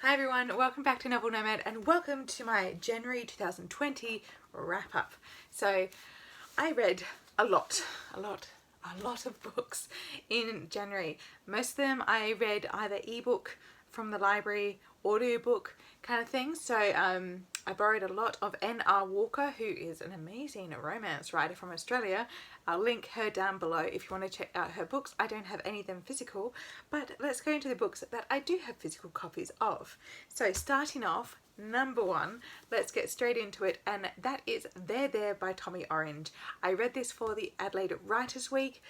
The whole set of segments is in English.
Hi everyone, welcome back to Novel Nomad and welcome to my January 2020 wrap up. So I read a lot of books in January. Most of them I read either ebook from the library, audiobook kind of thing. So I borrowed a lot of N.R. Walker, who is an amazing romance writer from Australia. I'll link her down below if you want to check out her books. I don't have any of them physical, but let's go into the books that I do have physical copies of. So starting off, number one, let's get straight into it, and that is Theyre There by Tommy Orange. I read this for the Adelaide Writers Week.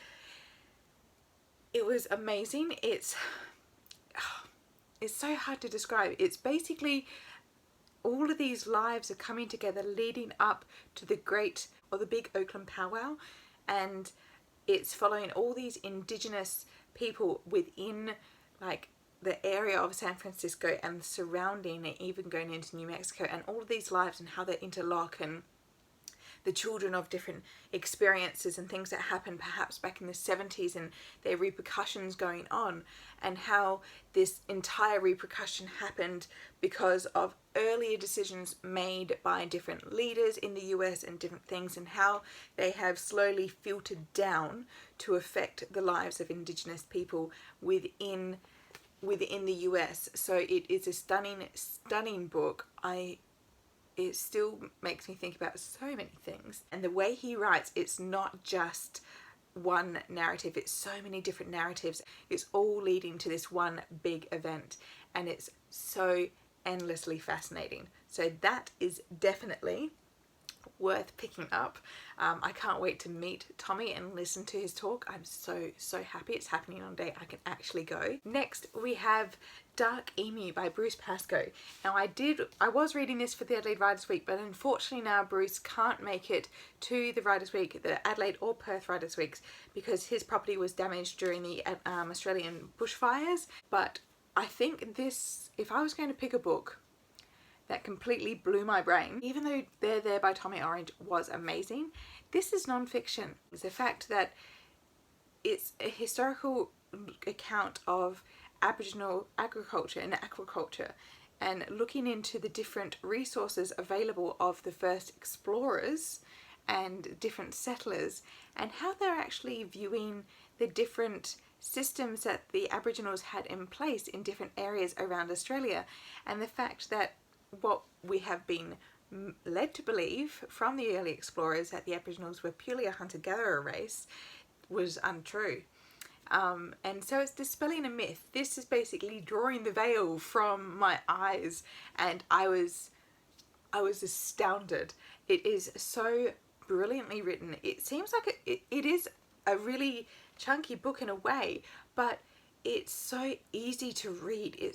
It was amazing. It's so hard to describe. It's basically all of these lives are coming together leading up to the big Oakland powwow, and it's following all these Indigenous people within like the area of San Francisco and surrounding and even going into New Mexico, and all of these lives and how they interlock, and the children of different experiences and things that happened perhaps back in the 70s and their repercussions going on, and how this entire repercussion happened because of earlier decisions made by different leaders in the US and different things, and how they have slowly filtered down to affect the lives of Indigenous people within the US. So it is a stunning book. It still makes me think about so many things. And the way he writes, it's not just one narrative, it's so many different narratives. It's all leading to this one big event, and it's so endlessly fascinating. So that is definitely worth picking up. I can't wait to meet Tommy and listen to his talk. I'm so happy it's happening on a day I can actually go. Next we have Dark Emu by Bruce Pascoe. Now I was reading this for the Adelaide Writers Week, but unfortunately now Bruce can't make it to the Writers Week, the Adelaide or Perth Writers Weeks, because his property was damaged during the Australian bushfires. But I think this, if I was going to pick a book that completely blew my brain, even though Theyre There by Tommy Orange was amazing, this is non-fiction. It's the fact that it's a historical account of Aboriginal agriculture and aquaculture, and looking into the different resources available of the first explorers and different settlers, and how they're actually viewing the different systems that the Aboriginals had in place in different areas around Australia, and the fact that what we have been led to believe from the early explorers, that the Aboriginals were purely a hunter-gatherer race, was untrue. And so it's dispelling a myth. This is basically drawing the veil from my eyes, and I was astounded. It is so brilliantly written. It seems like it is a really chunky book in a way, but it's so easy to read. It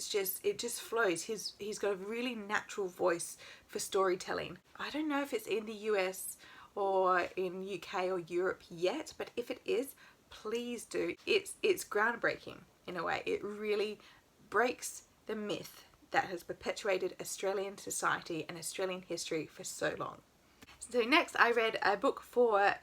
just flows. He's got a really natural voice for storytelling. I don't know if it's in the US or in UK or Europe yet, but if it is, please do. It's groundbreaking in a way. It really breaks the myth that has perpetuated Australian society and Australian history for so long. So next I read a book for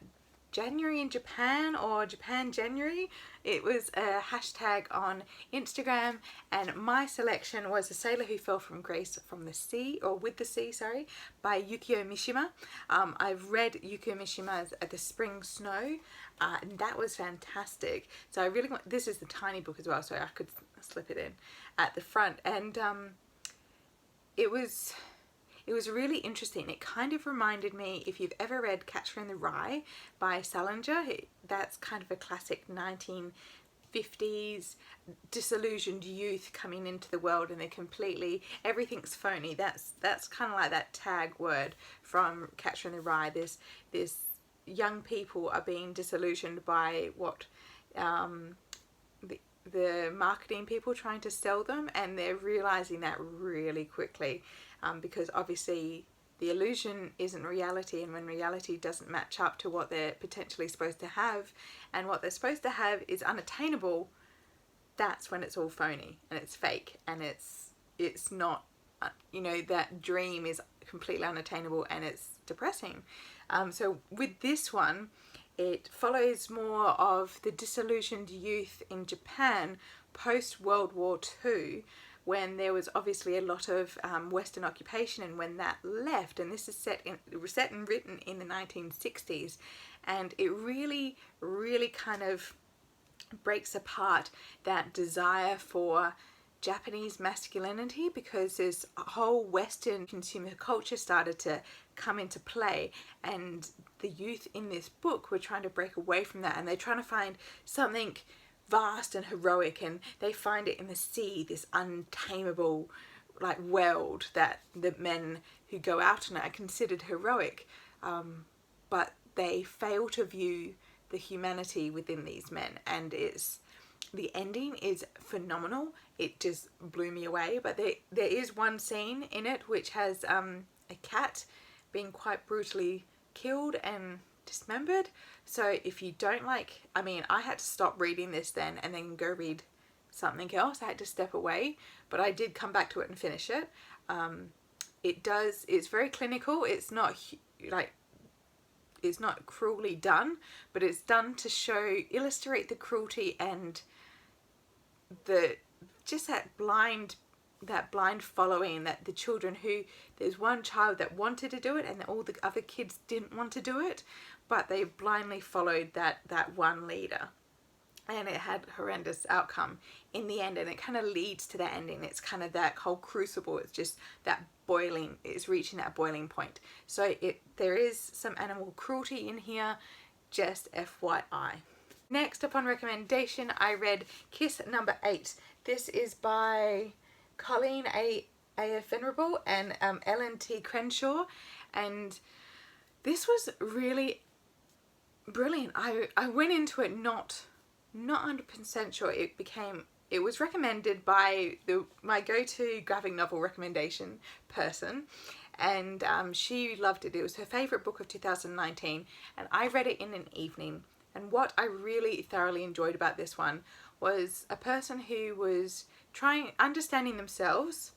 January in Japan, or Japan January. It was a hashtag on Instagram, and my selection was A Sailor Who Fell from Grace from the Sea, or With the Sea, sorry, by Yukio Mishima. I've read Yukio Mishima's The Spring Snow, and that was fantastic. So I really want, this is the tiny book as well, so I could slip it in at the front, and it was really interesting. It kind of reminded me, if you've ever read Catcher in the Rye by Salinger, that's kind of a classic 1950s disillusioned youth coming into the world, and they're completely, everything's phony. That's kind of like that tag word from Catcher in the Rye. This young people are being disillusioned by what the marketing people trying to sell them, and they're realizing that really quickly, because obviously the illusion isn't reality, and when reality doesn't match up to what they're potentially supposed to have, and what they're supposed to have is unattainable, that's when it's all phony and it's fake, and it's not, you know, that dream is completely unattainable and it's depressing. So with this one, it follows more of the disillusioned youth in Japan post World War II, when there was obviously a lot of Western occupation, and when that left, and this is set and written in the 1960s, and it really, really kind of breaks apart that desire for Japanese masculinity, because this whole Western consumer culture started to come into play, and the youth in this book were trying to break away from that, and they're trying to find something vast and heroic, and they find it in the sea, this untamable like world that the men who go out on it are considered heroic, but they fail to view the humanity within these men. And the ending is phenomenal. It just blew me away. But there is one scene in it which has a cat being quite brutally killed and dismembered. So if you don't like, I mean, I had to stop reading this then and then go read something else. I had to step away, but I did come back to it and finish it. It's very clinical. It's not like, it's not cruelly done, but it's done to illustrate the cruelty and that blind following, that the children who, there's one child that wanted to do it and all the other kids didn't want to do it, but they blindly followed that one leader, and it had horrendous outcome in the end, and it kind of leads to that ending. It's kind of that whole crucible. It's just that boiling, it's reaching that boiling point. So there is some animal cruelty in here, just FYI. Next, upon recommendation, I read Kiss Number 8. This is by Colleen A.F. Venerable and Ellen T. Crenshaw, and this was really brilliant. I went into it not 100% sure. It was recommended by my go-to graphic novel recommendation person, and she loved it. It was her favourite book of 2019, and I read it in an evening. And what I really thoroughly enjoyed about this one was a person who was understanding themselves,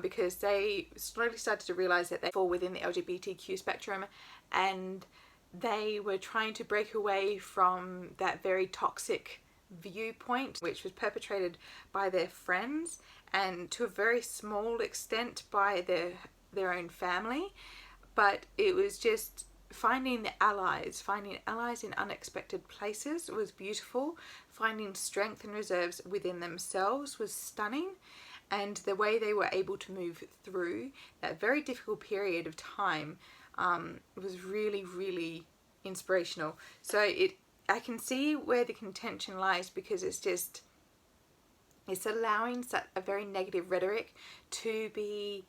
because they slowly started to realise that they fall within the LGBTQ spectrum, and they were trying to break away from that very toxic viewpoint which was perpetrated by their friends, and to a very small extent by their own family. But it was just finding allies in unexpected places was beautiful. Finding strength and reserves within themselves was stunning, and the way they were able to move through that very difficult period of time was really, really inspirational. So I can see where the contention lies, because it's allowing such a very negative rhetoric to be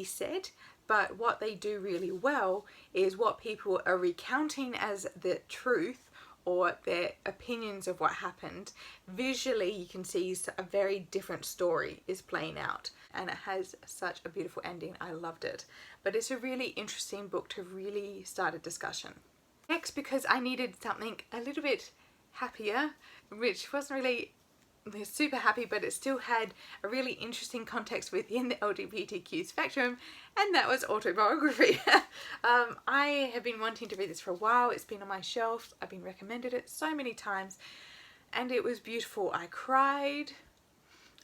said. But what they do really well is what people are recounting as the truth or their opinions of what happened. Visually, you can see a very different story is playing out, and it has such a beautiful ending. I loved it. But it's a really interesting book to really start a discussion. Next, because I needed something a little bit happier, which wasn't really super happy, but it still had a really interesting context within the LGBTQ spectrum, and that was Autobiography. I have been wanting to read this for a while. It's been on my shelf. I've been recommended it so many times, and it was beautiful. I cried.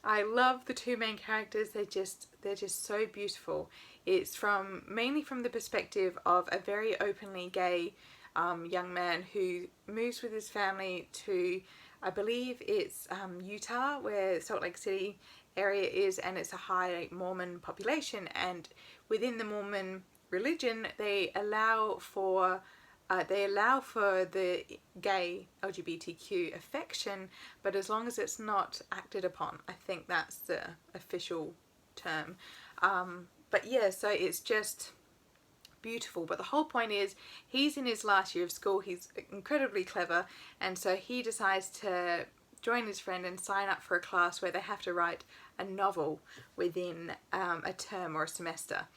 I love the two main characters. They're just so beautiful. It's mainly from the perspective of a very openly gay young man who moves with his family to, I believe it's Utah, where Salt Lake City area is, and it's a high Mormon population. And within the Mormon religion, they allow for the gay LGBTQ affection, but as long as it's not acted upon. I think that's the official term. But yeah, so it's just beautiful. But the whole point is, he's in his last year of school. He's incredibly clever, and so he decides to join his friend and sign up for a class where they have to write a novel within a term or a semester.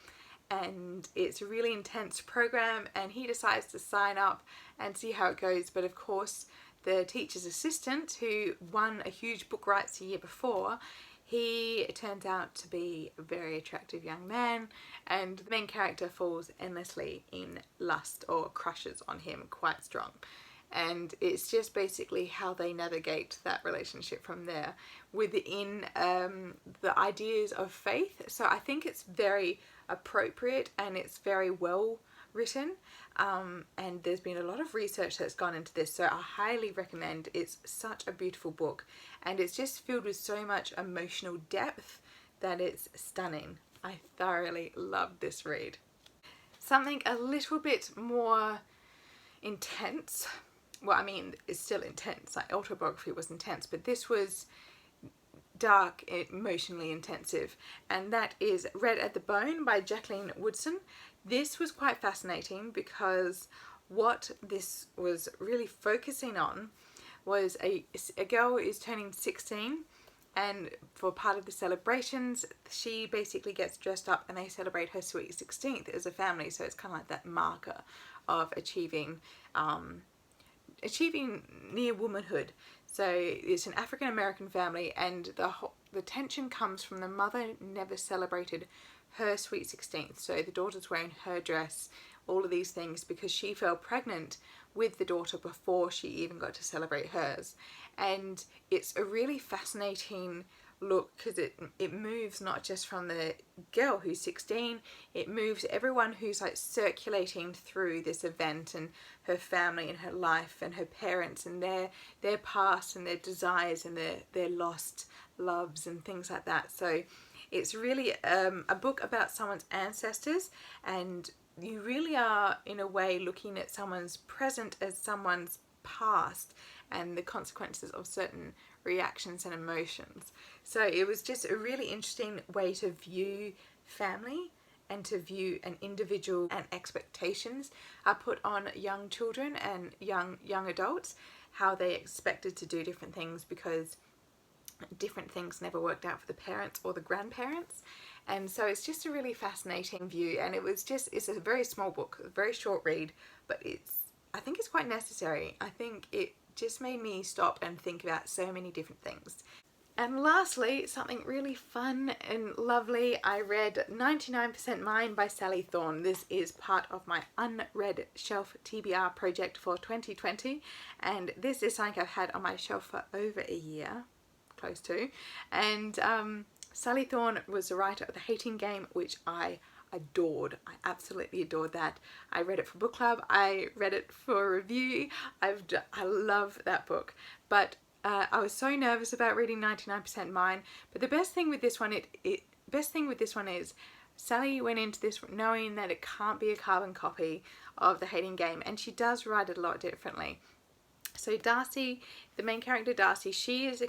And it's a really intense program, and he decides to sign up and see how it goes. But of course, the teacher's assistant, who won a huge book rights the year before, he turns out to be a very attractive young man, and the main character falls endlessly in lust, or crushes on him quite strong. and it's just basically how they navigate that relationship from there within the ideas of faith. So I think it's very appropriate and it's very well written, and there's been a lot of research that's gone into this, so I highly recommend. It's such a beautiful book, and it's just filled with so much emotional depth that it's stunning. I thoroughly loved this read. Something a little bit more intense, well, I mean, it's still intense, like Autobiography was intense, but this was dark, emotionally intensive, and that is Red at the Bone by Jacqueline Woodson. This was quite fascinating because what this was really focusing on was a girl is turning 16, and for part of the celebrations she basically gets dressed up and they celebrate her sweet 16th as a family, so it's kind of like that marker of achieving near womanhood. So it's an African American family, and the tension comes from the mother never celebrated her sweet 16th, so the daughter's wearing her dress, all of these things, because she fell pregnant with the daughter before she even got to celebrate hers. And it's a really fascinating look because it moves not just from the girl who's 16, it moves everyone who's like circulating through this event, and her family and her life and her parents and their past and their desires and their lost loves and things like that. So it's really a book about someone's ancestors, and you really are in a way looking at someone's present as someone's past and the consequences of certain reactions and emotions. So it was just a really interesting way to view family and to view an individual, and expectations are put on young children and young adults, how they expected to do different things because different things never worked out for the parents or the grandparents. And so it's just a really fascinating view, and it's a very small book, a very short read, but I think it's quite necessary. I think it just made me stop and think about so many different things. And lastly, something really fun and lovely, I read 99% Mine by Sally Thorne. This is part of my unread shelf TBR project for 2020, and this is something I've had on my shelf for over a year, close to. And Sally Thorne was the writer of The Hating Game, which I adored. I absolutely adored that. I read it for book club, I read it for review. I love that book. But I was so nervous about reading 99% Mine. But the best thing with this one, is Sally went into this knowing that it can't be a carbon copy of The Hating Game, and she does write it a lot differently. So Darcy, the main character Darcy, she is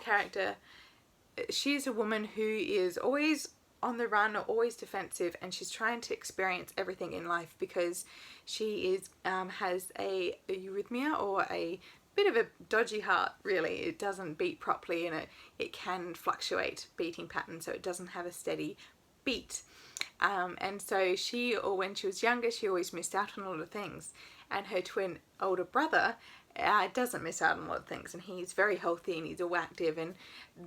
a woman who is always on the run or always defensive, and she's trying to experience everything in life because she has a eurythmia, or a bit of a dodgy heart really. It doesn't beat properly, and it can fluctuate beating pattern, so it doesn't have a steady beat. And so when she was younger, she always missed out on a lot of things, and her twin older brother doesn't miss out on a lot of things, and he's very healthy and he's all active, and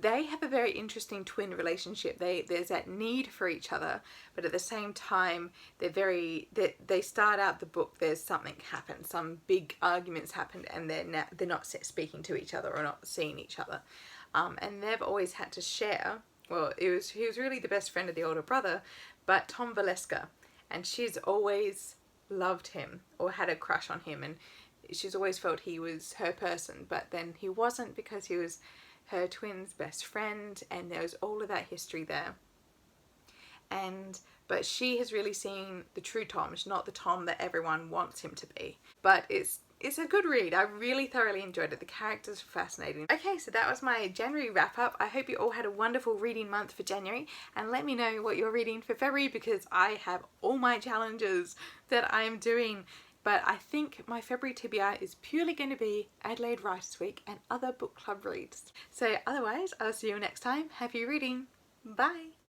they have a very interesting twin relationship. There's that need for each other, but at the same time they start out the book, there's something happened, some big arguments happened, and they're not speaking to each other or not seeing each other, and they've always had to share. Well, he was really the best friend of the older brother, but Tom Valeska, and she's always loved him or had a crush on him, and she's always felt he was her person, but then he wasn't because he was her twin's best friend, and there was all of that history there. But she has really seen the true Tom, not the Tom that everyone wants him to be. But it's a good read. I really thoroughly enjoyed it. The characters are fascinating. Okay, so that was my January wrap up. I hope you all had a wonderful reading month for January, and let me know what you're reading for February, because I have all my challenges that I am doing. But I think my February TBR is purely going to be Adelaide Writers Week and other book club reads. So otherwise, I'll see you next time. Happy reading. Bye.